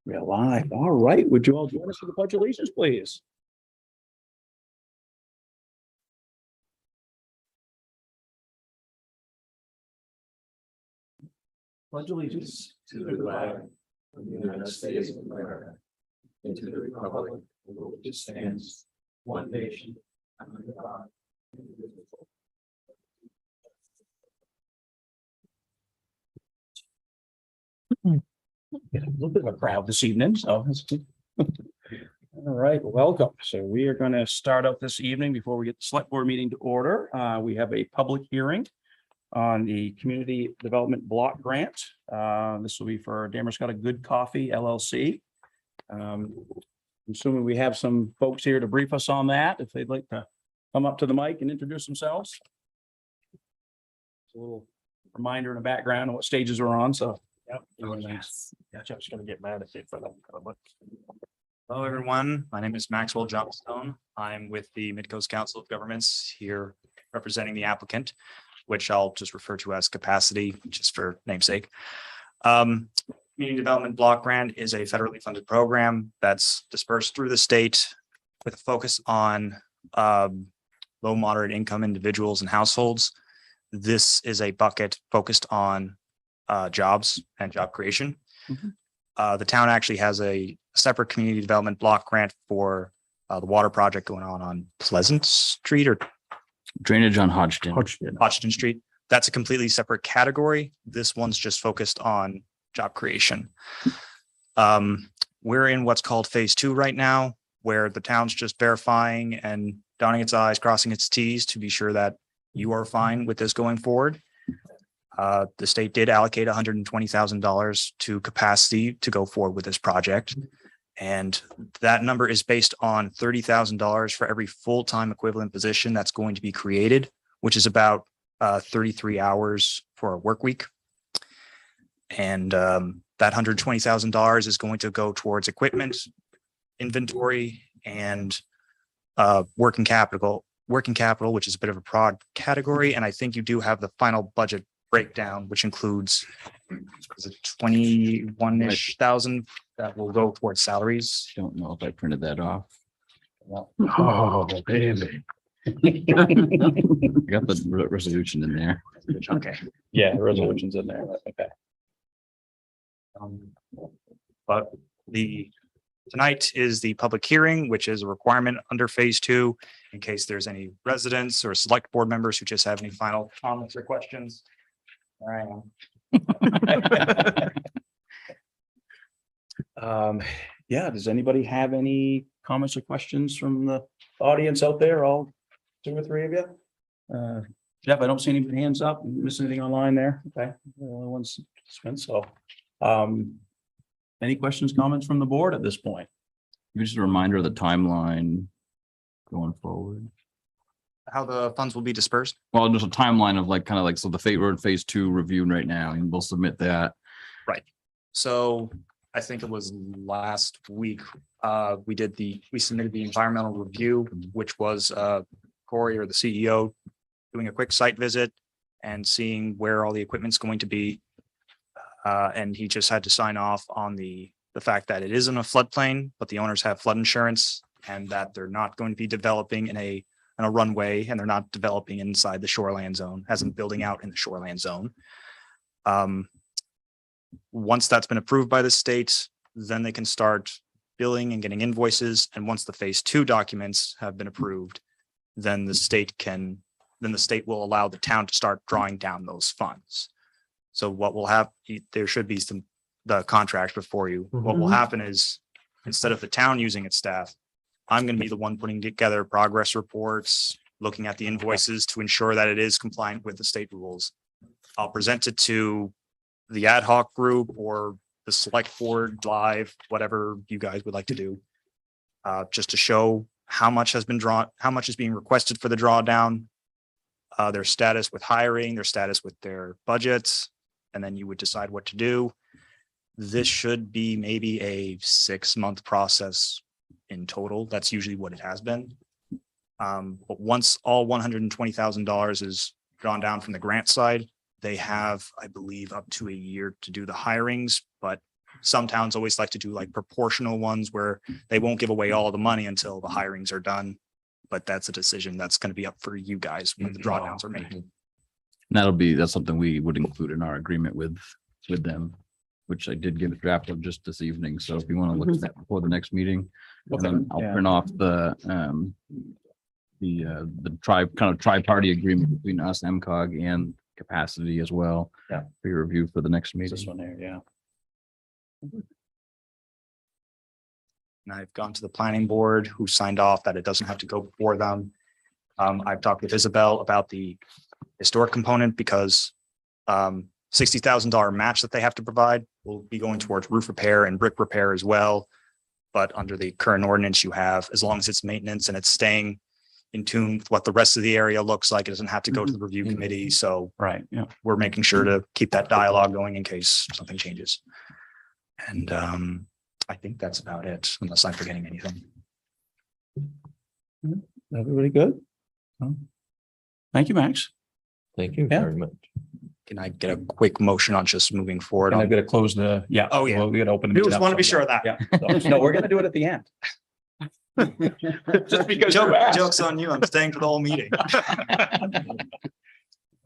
We're live. All right. Would you all join us for the Pledge of Allegiance, please? Pledge allegiance to the flag of the United States of America and to the republic for which it stands, one nation, under God, indivisible. Get a little bit of a crowd this evening, so that's good. All right, welcome. So we are going to start out this evening before we get the select board meeting to order. We have a public hearing on the community development block grant. This will be for Damariscotta Good Coffee LLC. I'm assuming we have some folks here to brief us on that, if they'd like to come up to the mic and introduce themselves. A little reminder in the background of what stages we're on, so. Yep. Yes. Yeah, Jeff's gonna get mad at you for that. Hello, everyone. My name is Maxwell Johnstone. I'm with the Midcoast Council of Governments here representing the applicant, which I'll just refer to as capacity, just for namesake. Community Development Block Grant is a federally funded program that's dispersed through the state with a focus on low, moderate income individuals and households. This is a bucket focused on jobs and job creation. Mm-hmm. The town actually has a separate community development block grant for the water project going on Pleasant Street or drainage on Hodgson Street. That's a completely separate category. This one's just focused on job creation. We're in what's called phase 2 right now, where the town's just verifying and dotting its I's, crossing its T's to be sure that you are fine with this going forward. The state did allocate $120,000 to capacity to go forward with this project. And that number is based on $30,000 for every full-time equivalent position that's going to be created, which is about 33 hours for a work week. And that $120,000 is going to go towards equipment, inventory, and working capital, which is a bit of a broad category. And I think you do have the final budget breakdown, which includes 21-ish thousand that will go towards salaries. Don't know if I printed that off. Oh, baby. I got the resolution in there. Okay. Yeah, the resolution's in there. Okay. But tonight is the public hearing, which is a requirement under phase 2, in case there's any residents or select board members who just have any final comments or questions. There I am. Yeah, does anybody have any comments or questions from the audience out there? All 2 or 3 of you? Jeff, I don't see any hands up. Miss anything online there? Okay. The only one's spent. So, any questions, comments from the board at this point? Just a reminder of the timeline going forward. How the funds will be dispersed? Well, just a timeline of like, kind of like, so we're in phase 2 review right now, and we'll submit that. Right. So I think it was last week, we submitted the environmental review, which was Corey, or the CEO, doing a quick site visit and seeing where all the equipment's going to be. And he just had to sign off on the fact that it isn't a floodplain, but the owners have flood insurance, and that they're not going to be developing in a runway, and they're not developing inside the shoreland zone, as in building out in the shoreland zone. Once that's been approved by the state, then they can start billing and getting invoices. And once the phase 2 documents have been approved, then the state will allow the town to start drawing down those funds. So what will happen, there should be the contract before you. Mm-hmm. What will happen is, instead of the town using its staff, I'm going to be the one putting together progress reports, looking at the invoices to ensure that it is compliant with the state rules. I'll present it to the ad hoc group or the select board live, whatever you guys would like to do, just to show how much has been drawn, how much is being requested for the drawdown, their status with hiring, their status with their budgets, and then you would decide what to do. This should be maybe a 6-month process in total. That's usually what it has been. But once all $120,000 is drawn down from the grant side, they have, I believe, up to a year to do the hirings, but some towns always like to do like proportional ones where they won't give away all the money until the hirings are done. But that's a decision that's going to be up for you guys when the drawdowns are made. That's something we would include in our agreement with them, which I did give a draft of just this evening. So if you want to look at that before the next meeting, and then I'll Yeah. print off the tri-party agreement between us, MCOG, and capacity as well. Yeah. For your review for the next This meeting. one there, yeah. And I've gone to the planning board who signed off that it doesn't have to go before them. I've talked with Isabel about the historic component because $60,000 match that they have to provide will be going towards roof repair and brick repair as well. But under the current ordinance you have, as long as it's maintenance and it's staying in tune with what the rest of the area looks like, it doesn't have to go to the review committee. So Right, yeah. we're making sure to keep that dialogue going in case something changes. And I think that's about it, unless I'm forgetting anything. Everybody good? Thank you, Max. Thank you Yeah. very much. Can I get a quick motion on just moving forward? And I've got to close the, yeah. Oh, yeah. well, we got to open. the Just meeting up, want to be so, sure of that. Yeah. So, no, we're going to do it at the end. Just because you asked. Joke's on you. I'm staying for the whole meeting.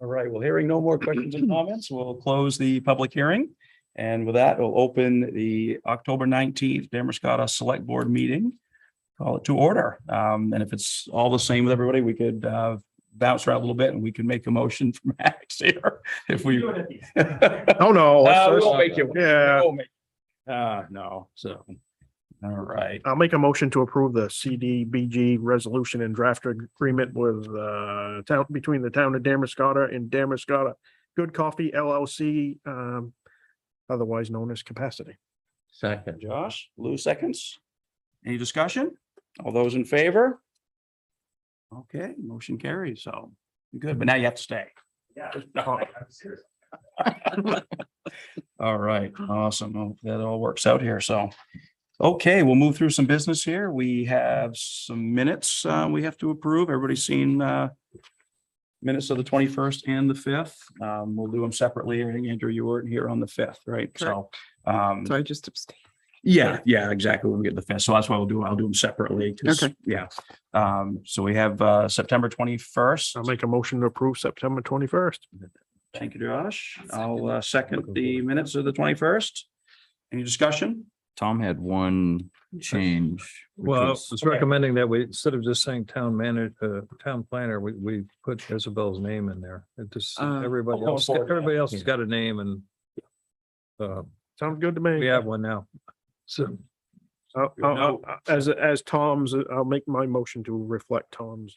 All right, well, hearing no more questions and comments, we'll close the public hearing. And with that, we'll open the October 19th Damariscotta Select Board meeting. Call it to order. And if it's all the same with everybody, we could bounce around a little bit and we can make a motion for Max here. If we. Oh, no. We won't make you. Yeah, No, so. All right. I'll make a motion to approve the CDBG resolution and draft agreement with between the town of Damariscotta and Damariscotta Good Coffee LLC, otherwise known as Capacity. Second. Josh, Lou seconds. Any discussion? All those in favor? Okay, motion carries, so you're good, but now you have to stay. Yeah. All right, awesome. Well, that all works out here, so. Okay, we'll move through some business here. We have some minutes we have to approve. Everybody's seen minutes of the 21st and the 5th. We'll do them separately. I think Andrew, you weren't here on the 5th, right? So So I just abstain. yeah, exactly. When we get the 5th. So that's what I'll do. I'll do them separately. 'Cause, Okay. yeah. So we have September 21st. I'll make a motion to approve September 21st. Thank you, Josh. I'll second the minutes of the 21st. Any discussion? Tom had one change. which Well, I was- was recommending that we, instead of just saying town manager, town planner, we put Isabel's name in there. It just, everybody oh, else, for- everybody else has got a name and Sounds good to me. we have one now. So As Tom's, I'll make my motion to reflect Tom's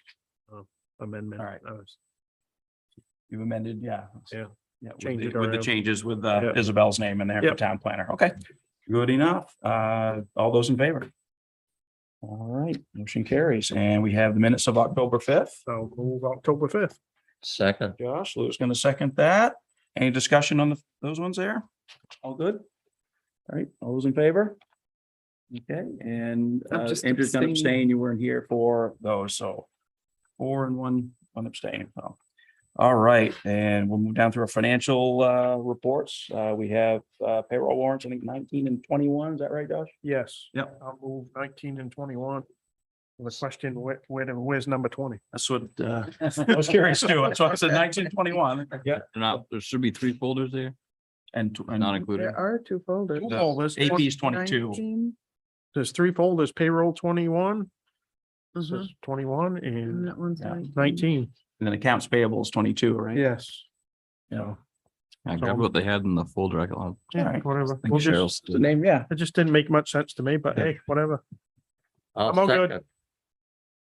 amendment. All right. You've amended, yeah. Yeah. Yeah, Change it with the around. changes with Yeah. Isabel's name in there for Yep. town planner. Okay, good enough. All those in favor? All right, motion carries. And we have the minutes of October 5th. So move October 5th. Second. Josh, Lou's going to second that. Any discussion on those ones there? All good? All right, all those in favor? Okay, and I'm just Andrew's going to abstaining. abstain. You weren't here for those, so 4 and 1 abstain. So. All right, and we'll move down through our financial reports. We have payroll warrants, I think 19 and 21. Is that right, Josh? Yes. Yep. I'll move 19 and 21. The question, where's number 20? That's what I was curious too. That's why I said 19 and 21. Yeah. There should be 3 folders there, And not included. There are two folders. Two folders. AP is 22. 19, There's 3 folders, payroll 21. mhm, Says 21 and and that one's Yeah. 19. And then accounts payable is 22, right? Yes. Yeah. I grabbed what they had in the folder. I got. Yeah, Alright. whatever. I think We'll just, Cheryl's. The name, yeah. it just didn't make much sense to me, but hey, whatever. I'll I'm all good. second.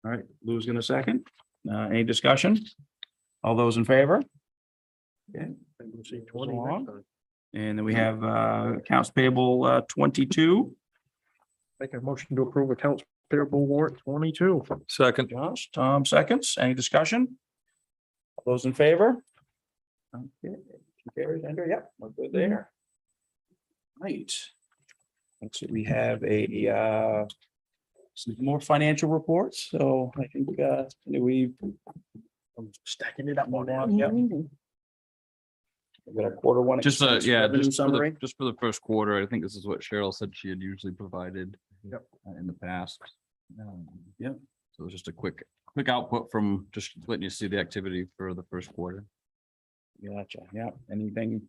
All right, Lou's gonna second. Any discussion? All those in favor? Okay. We'll see 20 next Along. time. And then we have accounts payable 22. Make a motion to approve accounts payable warrant 22. second, Josh, Tom seconds. Any discussion? All those in favor? Okay, carries, Andrew, yep, we're good there. Right. Let's see, we have some more financial reports, so I think I'm stacking it up more now, yep. We got a quarter one. Just expense yeah, revenue just summary. just for the first quarter. I think this is what Cheryl said she had usually provided. Yep. In the past. Yep. So it's just a quick output from just letting you see the activity for the first quarter. Gotcha. Yeah. Anything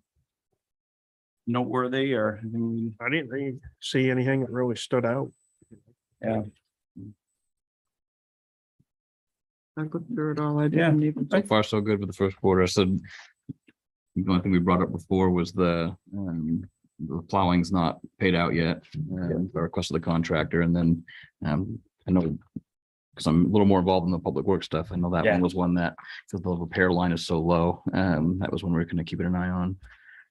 noteworthy or anything? I didn't really see anything that really stood out. Yeah. I looked through it all. I Yeah. didn't even. So far, so good with the first quarter. I said. The only thing we brought up before was the plowing's not paid out yet, the request of the contractor, and then I know. Because I'm a little more involved in the public works stuff. I know that Yeah. one was one that, because the repair line is so low, that was one we're gonna keep an eye on.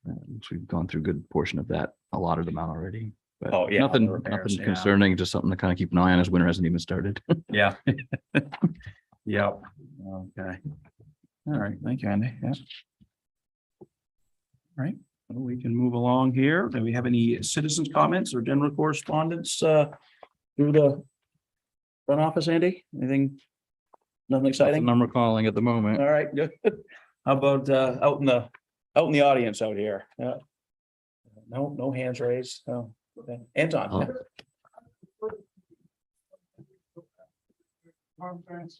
So we've gone through a good portion of that allotted amount already. But Oh, yeah, nothing, the repairs, nothing yeah. concerning, just something to kind of keep an eye on as winter hasn't even started. Yeah. Yep. Okay. All right. Thank you, Andy. Yeah. All right. Well, we can move along here. Do we have any citizens' comments or general correspondence through the front office, Andy? Anything? Nothing exciting? I'm recalling at the moment. All right, good. How about out in the audience out here? Yeah. No hands raised. Oh, okay. Anton. Oh.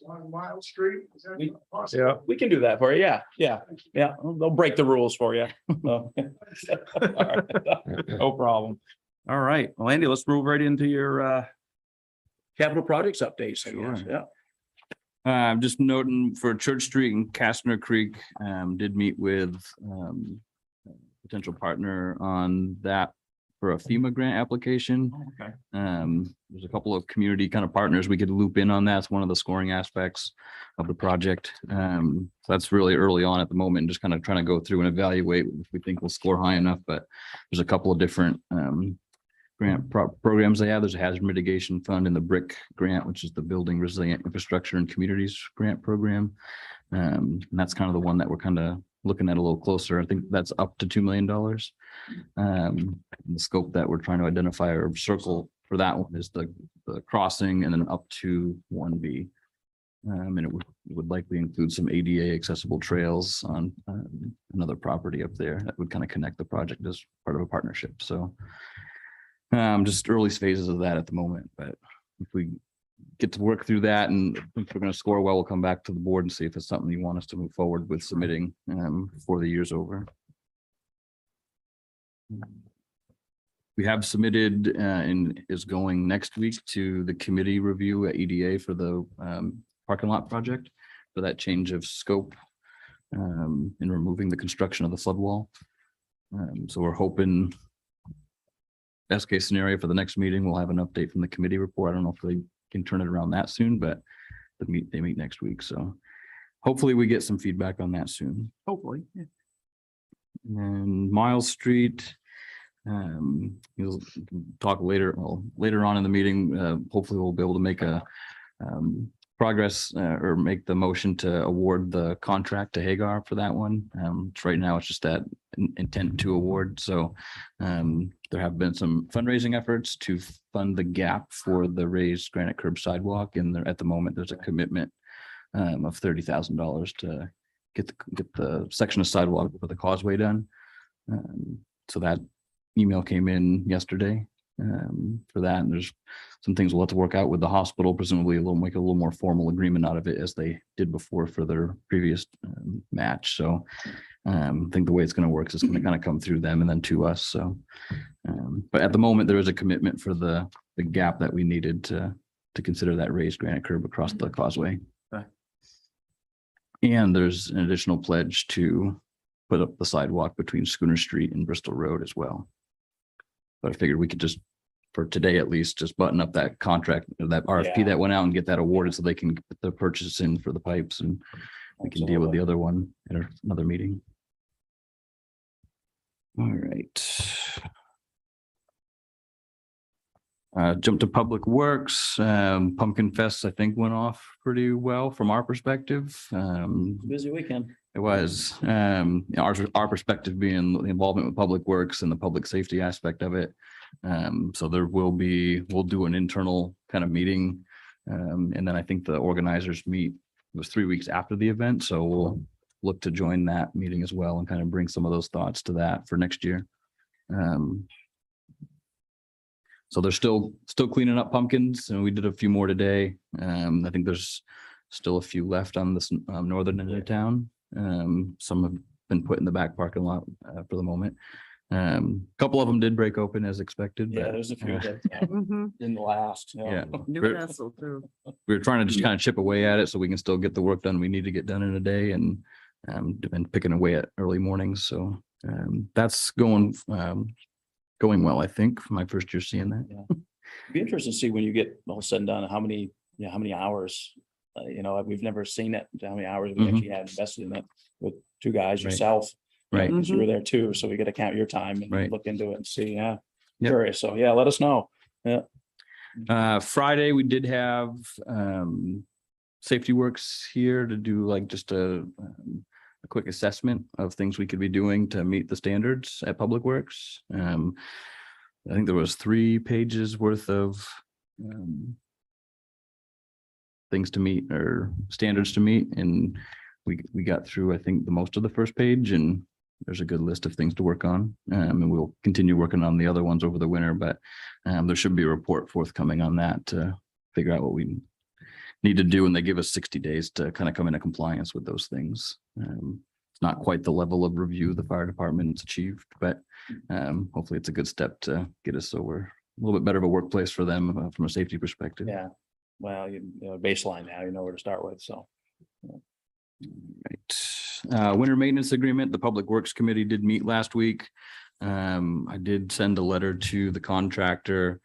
On Miles Street. Is that We- possible? Yeah. We can do that for you. Yeah, yeah, yeah. They'll break the rules for you. So, all right. No problem. All right. Well, Andy, let's move right into your capital projects updates. I guess. Sure. Yeah. I'm just noting for Church Street and Castner Creek, did meet with potential partner on that for a FEMA grant application. Okay. There's a couple of community kind of partners we could loop in on that. It's one of the scoring aspects of the project. So that's really early on at the moment, just kind of trying to go through and evaluate if we think we'll score high enough, but there's a couple of different grant programs they have. There's a hazard mitigation fund in the BRIC grant, which is the Building Resilient Infrastructure and Communities grant program. And that's kind of the one that we're kind of looking at a little closer. I think that's up to $2 million. The scope that we're trying to identify or circle for that one is the crossing and then up to 1B. And it would likely include some ADA accessible trails on another property up there that would kind of connect the project as part of a partnership. So just early phases of that at the moment, but if we get to work through that and if we're going to score well, we'll come back to the board and see if it's something you want us to move forward with submitting before the year's over. We have submitted and is going next week to the committee review at EDA for the parking lot project for that change of scope in removing the construction of the flood wall. So we're hoping best case scenario for the next meeting, we'll have an update from the committee report. I don't know if they can turn it around that soon, but they meet next week. So hopefully we get some feedback on that soon. Hopefully. Yeah. And Miles Street, you'll talk later, well, later on in the meeting, hopefully we'll be able to make a progress or make the motion to award the contract to Hagar for that one. Right now it's just that intent to award. So there have been some fundraising efforts to fund the gap for the raised granite curb sidewalk. And there, at the moment, there's a commitment of $30,000 to get the section of sidewalk for the causeway done. So that email came in yesterday for that. And there's some things we'll have to work out with the hospital, presumably make a little more formal agreement out of it as they did before for their previous match. So I think the way it's going to work is it's going to kind of come through them and then to us. So, but at the moment, there is a commitment for the gap that we needed to consider that raised granite curb across the causeway. Okay. And there's an additional pledge to put up the sidewalk between Schooner Street and Bristol Road as well. But I figured we could just, for today at least, just button up that contract, that RFP Yeah. that went out and get that awarded so they can put the purchase in for the pipes and we can deal with the other one at another meeting. All right. Jump to Public Works. Pumpkin Fest, I think, went off pretty well from our perspective. Busy weekend. It was our perspective being the involvement with Public Works and the public safety aspect of it. So we'll do an internal kind of meeting. And then I think the organizers meet, it was 3 weeks after the event. So look to join that meeting as well and kind of bring some of those thoughts to that for next year. So they're still cleaning up pumpkins, and we did a few more today. I think there's still a few left on this northern end of town. Some have been put in the back parking lot for the moment. A couple of them did break open as expected. Yeah, but, there's a few that Mhm. didn't last. you know. Yeah. Newcastle too. We were trying to just kind of chip away at it so we can still get the work done we need to get done in a day, and picking away at early mornings. So that's going well, I think, for my first year seeing that. Be interesting to see when you get all said and done, how many hours, we've never seen it, how many hours we Mhm. actually had invested in it with two guys, Right. yourself. Right. Because you were there too, so we got to count your time and Right. look into it and see, yeah. Yep. Curious, so yeah, let us know. Yeah, Friday, we did have Safety Works here to do like just a quick assessment of things we could be doing to meet the standards at Public Works. I think there was 3 pages worth of things to meet or standards to meet, and we got through, I think, the most of the first page, and there's a good list of things to work on. And we'll continue working on the other ones over the winter, but there should be a report forthcoming on that to figure out what we need to do. And they give us 60 days to kind of come into compliance with those things. It's not quite the level of review the fire department's achieved, but hopefully it's a good step to get us so we're a little bit better of a workplace for them from a safety perspective. yeah. Well, baseline now, you know where to start with, so. Right. Winter maintenance agreement, the Public Works Committee did meet last week. I did send a letter to the contractor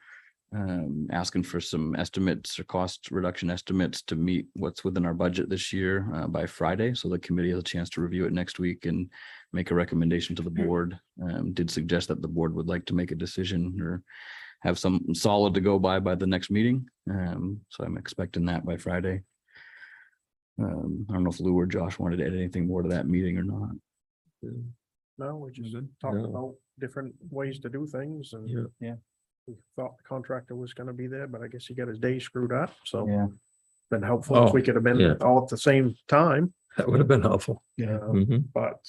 asking for some estimates or cost reduction estimates to meet what's within our budget this year by Friday. So the committee has a chance to review it next week and make a recommendation to the board. Did suggest that the board would like to make a decision or have some solid to go by the next meeting. So I'm expecting that by Friday. I don't know if Lou or Josh wanted to add anything more to that meeting or not. No, we just talked about different ways to do things, and Yeah. we thought the contractor was gonna be there, but I guess he got his day screwed up, so. Yeah. Been helpful if we could have been yeah. all at the same time, That would have been helpful. Mhm. but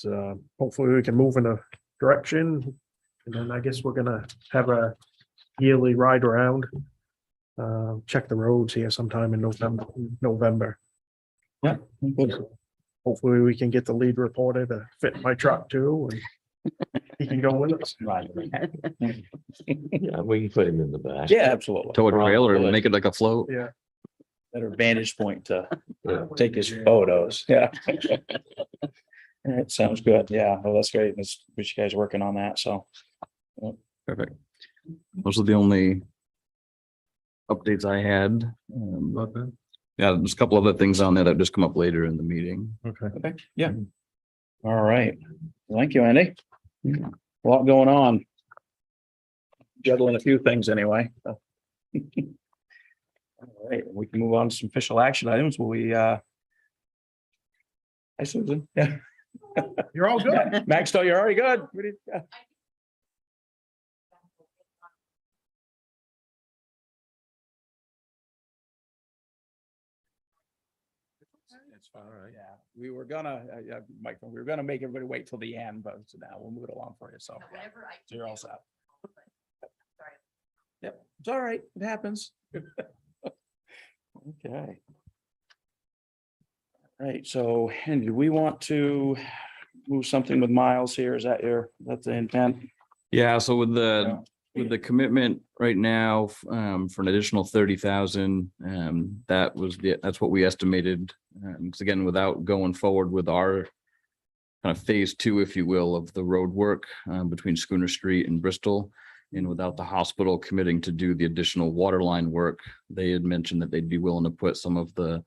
hopefully we can move in a direction. And then I guess we're gonna have a yearly ride around. Check the roads here sometime in November. Yeah. Good. Hopefully we can get the lead reporter to fit my truck too, and he can go with us. Right. Yeah, we can put him in the back. Yeah, absolutely. Tow a trailer and make it like a float. Yeah. Better vantage point to Yeah. take his photos, yeah. All right, sounds good, yeah, well, that's great, that's, we you guys are working on that, so. Perfect. Those are the only updates I had. About that? Yeah, there's a couple other things on there that just come up later in the meeting. Okay. Okay, yeah. All right, thank you, Andy. A lot going on. Juggling a few things anyway. All right, we can move on to some official action items, will we, Hi, Susan, yeah. You're all good. Max, you're already good. What do you- It's fine, right? Yeah, we were gonna, Mike, we were gonna make everybody wait till the end, but so now we'll move it along for you, so. So you're all set. Yep, it's all right, it happens. Okay. Right, so Andy, do we want to move something with Miles here? Is that that's the intent? Yeah, so with the commitment right now, for an additional 30,000, that's what we estimated. Because again, without going forward with our kind of phase 2, if you will, of the road work, between Schooner Street and Bristol, and without the hospital committing to do the additional water line work, they had mentioned that they'd be willing to put some of the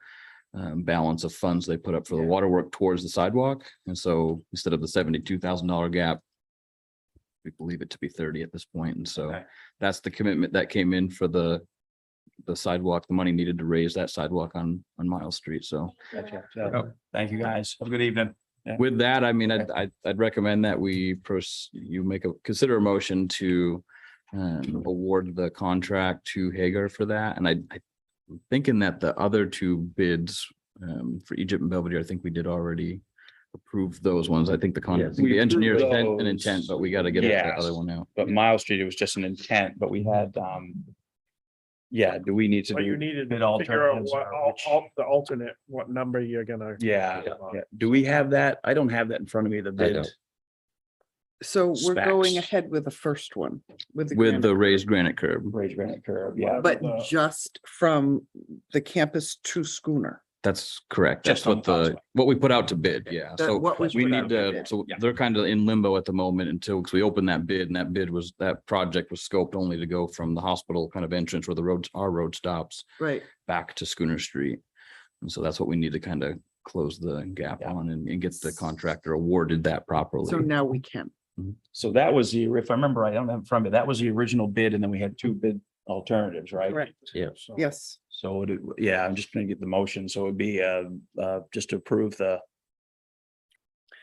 balance of funds they put up for the water work towards the sidewalk. And so instead of the $72,000 gap, we believe it to be 30 at this point. And so Okay. that's the commitment that came in for the sidewalk, the money needed to raise that sidewalk on Miles Street. So Gotcha. So, thank you, guys. Have a good evening. with that, I mean, Okay. I'd recommend that consider a motion to award the contract to Hager for that. And I'm thinking that the other 2 bids for Egypt and Belvedere, I think we did already approve those ones. I think Yes. the engineer approved sent an those. intent, but we got to get the Yes. other one out. But Mile Street, it was just an intent, but we had, yeah, do we need to But you do? needed bid to figure out alternatives what, or which- the alternate, what number you're gonna. Yeah, yeah. Do we have that? I don't have that in front of me, the bid. don't. So we're going Specs. ahead with the first one, with the. With granite the curb. raised granite curb. Raised granite curb, yeah. But the- just from the campus to Schooner. That's correct. Just That's on what the causeway. what we put out to bid. Yeah. That So what was we put out need to to, bid. so Yeah. they're kind of in limbo at the moment until, because we opened that bid, and that project was scoped only to go from the hospital kind of entrance where our road stops Right. back to Schooner Street. And so that's what we need to kind of close the gap Yeah. on and get the contractor awarded that So properly. now we can. So that was the, if I remember, I don't have it in front of me, that was the original bid, and then we had two bid alternatives, right? Correct. Yeah. So- Yes. So, yeah, I'm just gonna get the motion, so it'd be, just to approve the,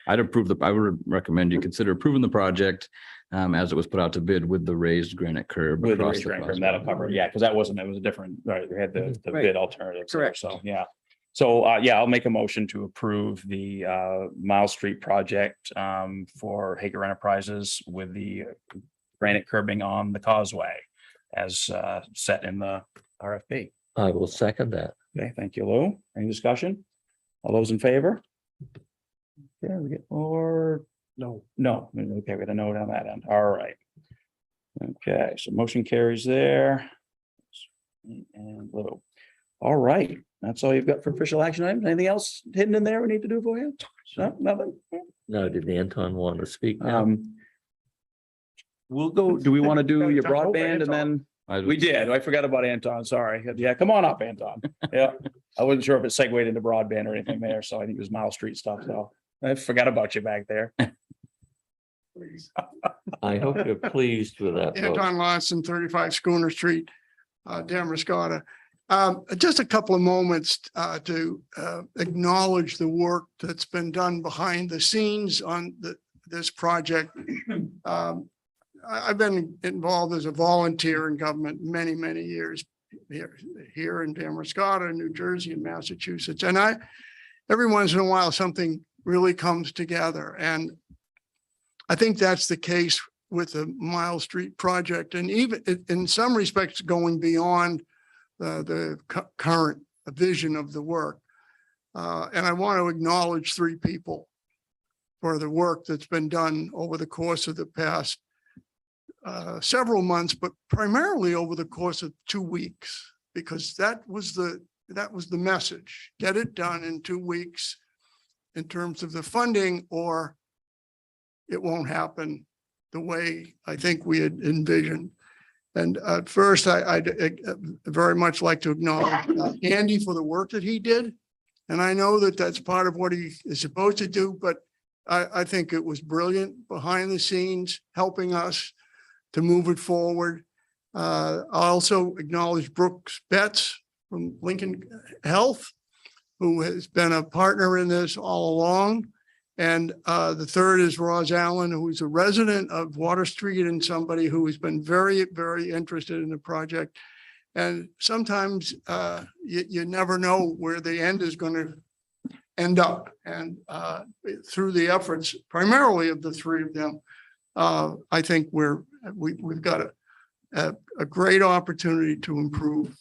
I would recommend you consider approving the project as it was put out to bid with the raised granite curb. with the across raised the granite curb, causeway. that'll cover, it. Yeah, because that wasn't, it was a different, right, we had the Right. bid alternatives. there, Correct. So, yeah. So, yeah, I'll make a motion to approve the, Mile Street project, for Hager Enterprises with the granite curbing on the causeway as, set in the RFP. I will second that. Okay, thank you, Lou. Any discussion? All those in favor? Yeah, we get, or, No. no, okay, we got a note on that end. All right. Okay, so motion carries there. And Lou. All right, that's all you've got for official action items. Anything else hidden in there we need to do for you? No, nothing? No, did Anton want to speak now? We'll go, do we want to do Gotta your jump over broadband and Anton. then? We did. I forgot about Anton. Sorry. Yeah, come on up, Anton. Yeah. I wasn't sure if it segued into broadband or anything there, so I think it was Mile Street stuff, so I forgot about you back there. I hope you're pleased with that. vote. Anton Lawson, 35 Schooner Street, Damariscotta. Just a couple of moments to acknowledge the work that's been done behind the scenes on this project. I've been involved as a volunteer in government many, many years here in Damariscotta, New Jersey, and Massachusetts. And every once in a while, something really comes together. And I think that's the case with the Mile Street project, and even in some respects going beyond the current vision of the work. And I want to acknowledge three people for the work that's been done over the course of the past several months, but primarily over the course of 2 weeks, because that was the message. Get it done in 2 weeks in terms of the funding, or it won't happen the way I think we had envisioned. And first, I'd very much like to acknowledge Andy for the work that he did. And I know that that's part of what he is supposed to do, but I think it was brilliant behind the scenes, helping us to move it forward. I also acknowledge Brooks Betts from Lincoln Health, who has been a partner in this all along. And the third is Roz Allen, who's a resident of Water Street and somebody who has been very, very interested in the project. And sometimes you never know where the end is going to end up. And through the efforts primarily of the three of them, I think we've got a great opportunity to improve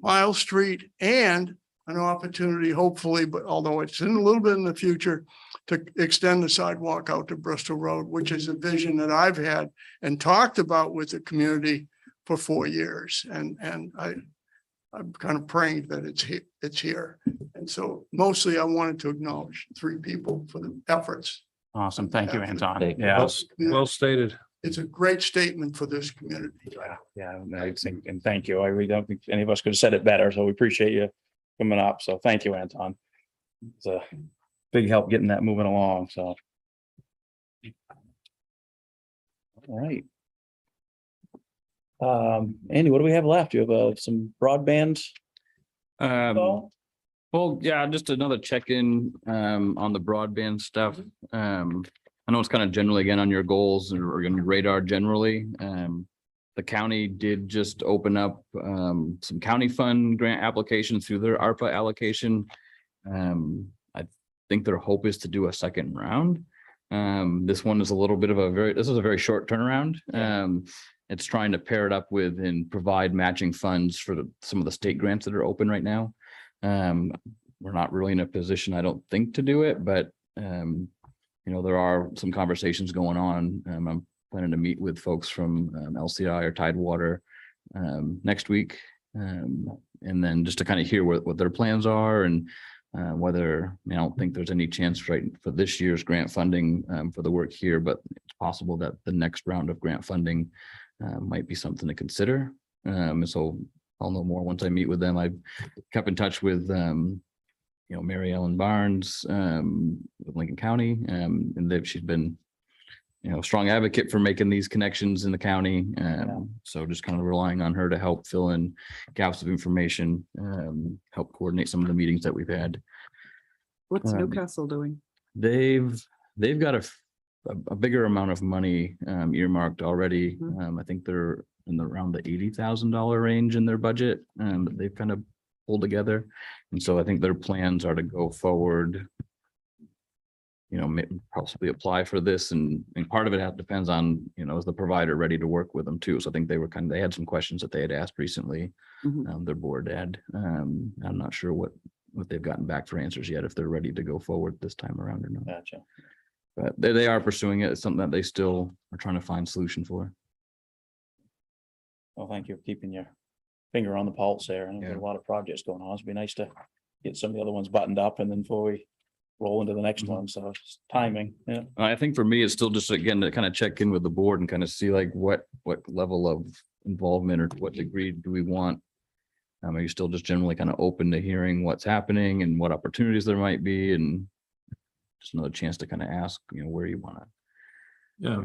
Mile Street, and an opportunity, hopefully, but although it's in a little bit in the future, to extend the sidewalk out to Bristol Road, which is a vision that I've had and talked about with the community for 4 years. And I'm kind of praying that it's here. And so mostly I wanted to acknowledge three people for the efforts. Awesome. Thank you, Anton. Thank you. Yeah. Well stated. It's a great statement for this community. Yeah, I think, and thank you. I really don't think any of us could have said it better, so we appreciate you coming up. So thank you, Anton. It's a big help getting that moving along, so. All right. Andy, what do we have left? You have some broadband? Well, yeah, just another check-in on the broadband stuff. I know it's kind of generally again on your goals or on your radar generally. The county did just open up some county fund grant applications through their ARPA allocation. think their hope is to do a second round. This one is a little bit of this is a very short turnaround. It's trying to pair it up with and provide matching funds for some of the state grants that are open right now. We're not really in a position, I don't think, to do it, but there are some conversations going on. I'm planning to meet with folks from LCI or Tidewater next week. And then just to kind of hear what their plans are and whether, I don't think there's any chance for this year's grant funding for the work here, but it's possible that the next round of grant funding might be something to consider. So I'll know more once I meet with them. I've kept in touch with Mary Ellen Barnes with Lincoln County, and she's been a strong advocate for making these connections in the county. So just kind of relying on her to help fill in gaps of information, help coordinate some of the meetings that we've had. What's Newcastle doing? They've got a bigger amount of money earmarked already. I think they're in around the $80,000 range in their budget, that they've kind of pulled together. And so I think their plans are to go forward, possibly apply for this, and part of it depends on, is the provider ready to work with them too. So I think they had some questions that they had asked recently. Their board had. I'm not sure what they've gotten back for answers yet, if they're ready to go forward this time around or not. Gotcha. But they are pursuing it. It's something that they still are trying to find a solution for. Well, thank you for keeping your finger on the pulse there. And there's a lot of projects going on. It'd be nice to get some of the other ones buttoned up and then before we roll into the next one. So it's timing. Yeah. I think for me, it's still just, again, to kind of check in with the board and kind of see like what level of involvement or to what degree do we want? Are you still just generally kind of open to hearing what's happening and what opportunities there might be, and just another chance to kind of ask, where you want to. Yeah,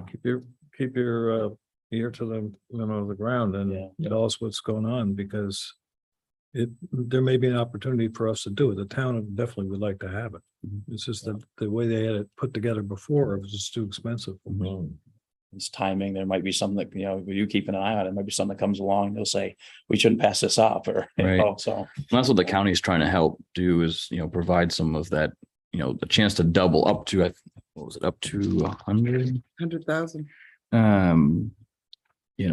keep your ear to the ground and tell us what's going on, because there may be an opportunity for us to do it. The town definitely would like to have it. It's just that the way they had it put together before, it was just too expensive. It's timing. There might be something that, you keeping an eye on. It might be something that comes along. They'll say, we shouldn't pass this up or, so. And that's what the county is trying to help do is, provide some of that, the chance to double up to, what was it, up to 100,000.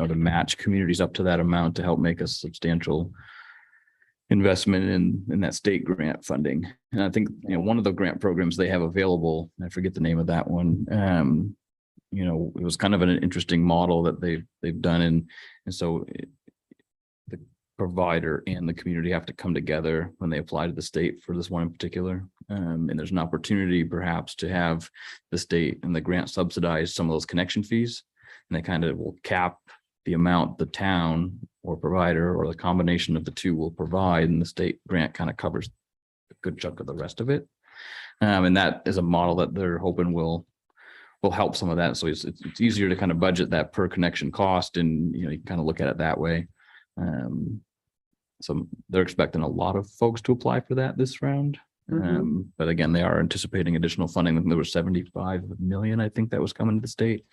To match communities up to that amount to help make a substantial investment in that state grant funding. And I think, one of the grant programs they have available, I forget the name of that one. It was kind of an interesting model that they've done. And so the provider and the community have to come together when they apply to the state for this one in particular. And there's an opportunity perhaps to have the state and the grant subsidize some of those connection fees. And they kind of will cap the amount the town or provider or the combination of the two will provide, and the state grant kind of covers a good chunk of the rest of it. And that is a model that they're hoping will help some of that. So it's easier to kind of budget that per connection cost, and you kind of look at it that way. So they're expecting a lot of folks to apply for that this round. But again, they are anticipating additional funding. There was 75 million, I think, that was coming to the state.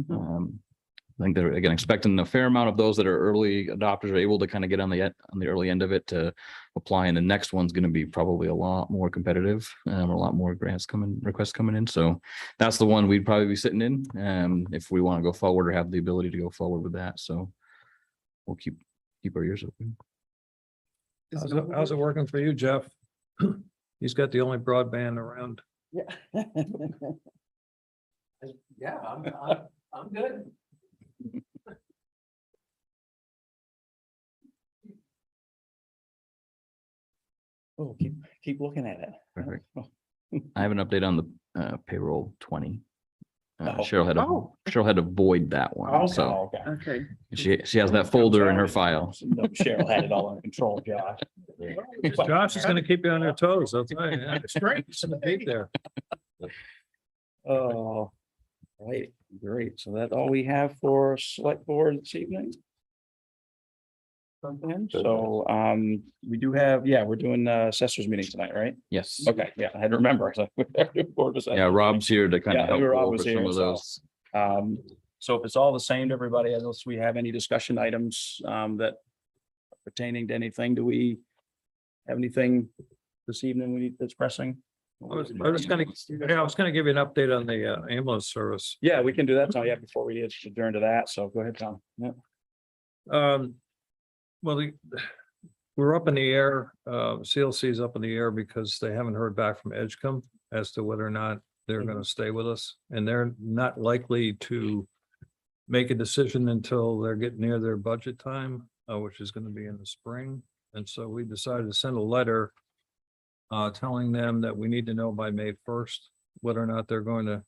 I think they're again expecting a fair amount of those that are early adopters are able to kind of get on the early end of it to apply, and the next one's going to be probably a lot more competitive, a lot more requests coming in. So that's the one we'd probably be sitting in if we want to go forward or have the ability to go forward with that. So we'll keep our ears open. How's it working for you, Jeff? He's got the only broadband around. Yeah. Yeah, I'm good. Oh, keep looking at it. Perfect. I have an update on the payroll 20. Oh. Cheryl had to void that one. Okay, So Okay. she has that folder in her file. No, Cheryl had it all under control, Josh. Josh is gonna keep you on your toes. I'll tell you. It's great. It's gonna be there. Oh, right, great. So that's all we have for select board this evening. So, we do have, we're doing assessors meeting tonight, right? Yes. Okay, I had to remember. So Yeah, Rob's here to kind of help Rob go was over here, some of so, those. So if it's all the same to everybody, unless we have any discussion items, that pertaining to anything, do we have anything this evening that's pressing? I was gonna give you an update on the ambulance service. Yeah, we can do that, Tom, yeah, before we adjourn to that, so go ahead, Tom. Yeah. Well, we're up in the air, CLC is up in the air because they haven't heard back from Edgecombe as to whether or not they're gonna stay with us, and they're not likely to make a decision until they're getting near their budget time, which is gonna be in the spring. And so we decided to send a letter telling them that we need to know by May 1st whether or not they're going to,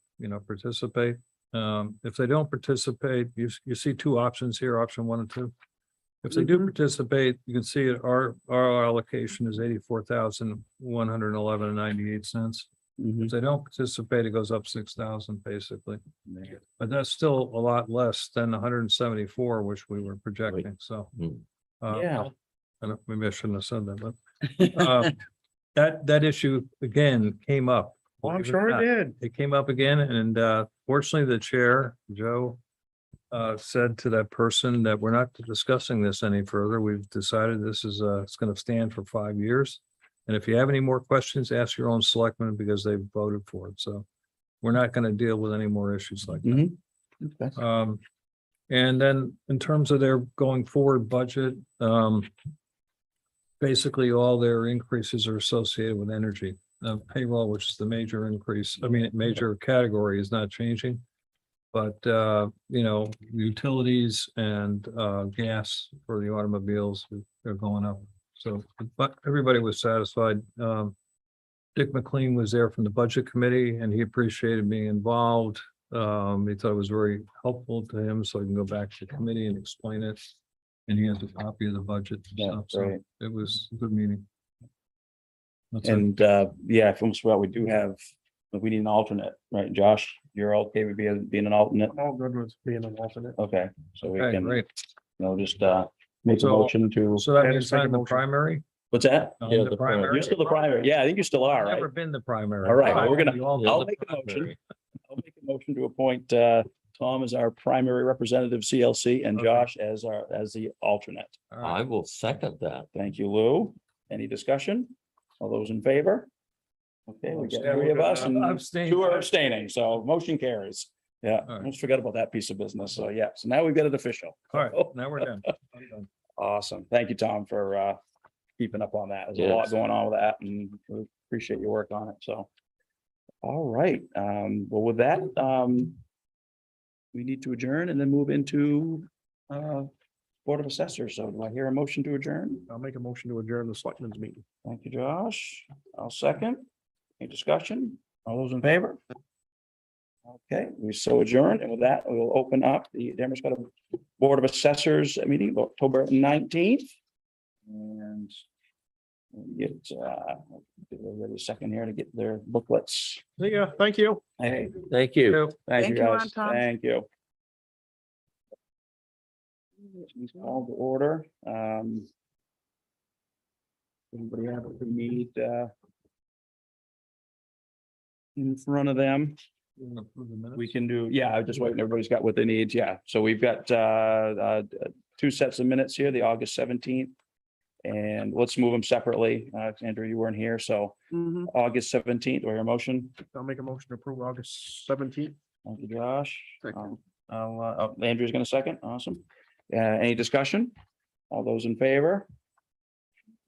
participate. If they don't participate, you see two options here, option 1 and 2. If they do participate, you can see our allocation is 84,111.98. If they don't participate, it goes up 6,000 basically. But that's still a lot less than 174, which we were projecting, so. Yeah. I don't, maybe I shouldn't have said that, but that issue again came up. Well, I'm Believe it sure or not. it did. It came up again, and fortunately, the chair, Joe, said to that person that we're not discussing this any further. We've decided this is it's going to stand for 5 years. And if you have any more questions, ask your own selectmen because they've voted for it. So we're not going to deal with any more issues like that. Okay. And then in terms of their going forward budget, basically all their increases are associated with energy. Payroll, which is the major increase, major category is not changing. But, utilities and gas for the automobiles, they're going up. So, but everybody was satisfied. Dick McLean was there from the budget committee and he appreciated being involved. He thought it was very helpful to him, so he can go back to the committee and explain it. And he has a copy of the budget. and Yeah, stuff, so great. it was a good meeting. That's it. And yeah, if almost well, we do have, we need an alternate, right? Josh, you're okay with being an alternate? I'm all good with being an alternate. Okay, so we Okay, can, great. just make a So- motion to, So that Yeah, means just make a I'm the motion. primary? what's that? I'm Yeah, the the primary. You're still the primary. Yeah, I think you still are, I've right? never been the primary. All right, well, we're gonna- You all know I'll the make a motion. primary. I'll make a motion to appoint Tom as our primary representative CLC and Okay. Josh as the alternate. All right. I will second that. Thank you, Lou. Any discussion? All those in favor? Okay, we got 3 of us and Abstain. 2 are abstaining, so motion carries. Yeah, All right. almost forgot about that piece of business. So yeah, so now we've got it official. All right, now we're done. I'm done. Awesome. Thank you, Tom, for keeping up on that. There's a lot Yes. going on with that and we appreciate your work on it. So. All right, well, with that, we need to adjourn and then move into Board of Assessors. So do I hear a motion to adjourn? I'll make a motion to adjourn the selectmen's meeting. Thank you, Josh. I'll second. Any discussion? All those in favor? Okay, we so adjourn, and with that, we will open up the Damariscotta Board of Assessors meeting, October 19th. And we'll get a second here to get their booklets. See ya. Thank you. Hey, Thank you. thank you, Thank you, guys. Anton. Thank you. Call to order. Anybody have what we need in front of them? You wanna approve the minutes? We can do, yeah, I'm just waiting. Everybody's got what they need. Yeah. So we've got 2 sets of minutes here, the August 17th. And let's move them separately. Andrew, you weren't here, so Mhm. August 17th, or your motion? I'll make a motion to approve August 17th. Thank you, Josh. Second. Andrew's gonna second. Awesome. Any discussion? All those in favor?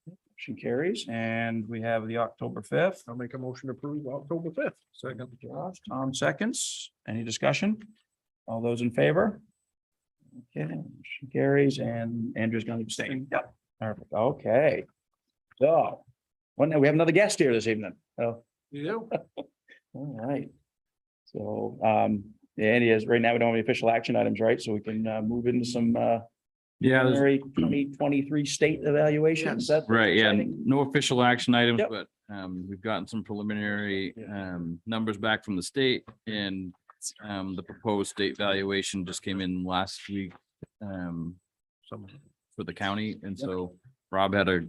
Motion carries, and we have the October 5th. I'll make a motion to approve October 5th. Second. Josh, Tom seconds. Any discussion? All those in favor? Okay, motion carries, and Andrew's gonna abstain. Yep. Perfect. Okay. So, we have another guest here this evening. Oh, You? all right. So, Andy is, right now, we don't have any official action items, right? So we can move into some Yeah, there's- 2023 state evaluations. That's right, yeah, exciting. no official action items, Yep. but we've gotten some preliminary numbers back from the state and the proposed state valuation just came in last week for the county, and so Rob had a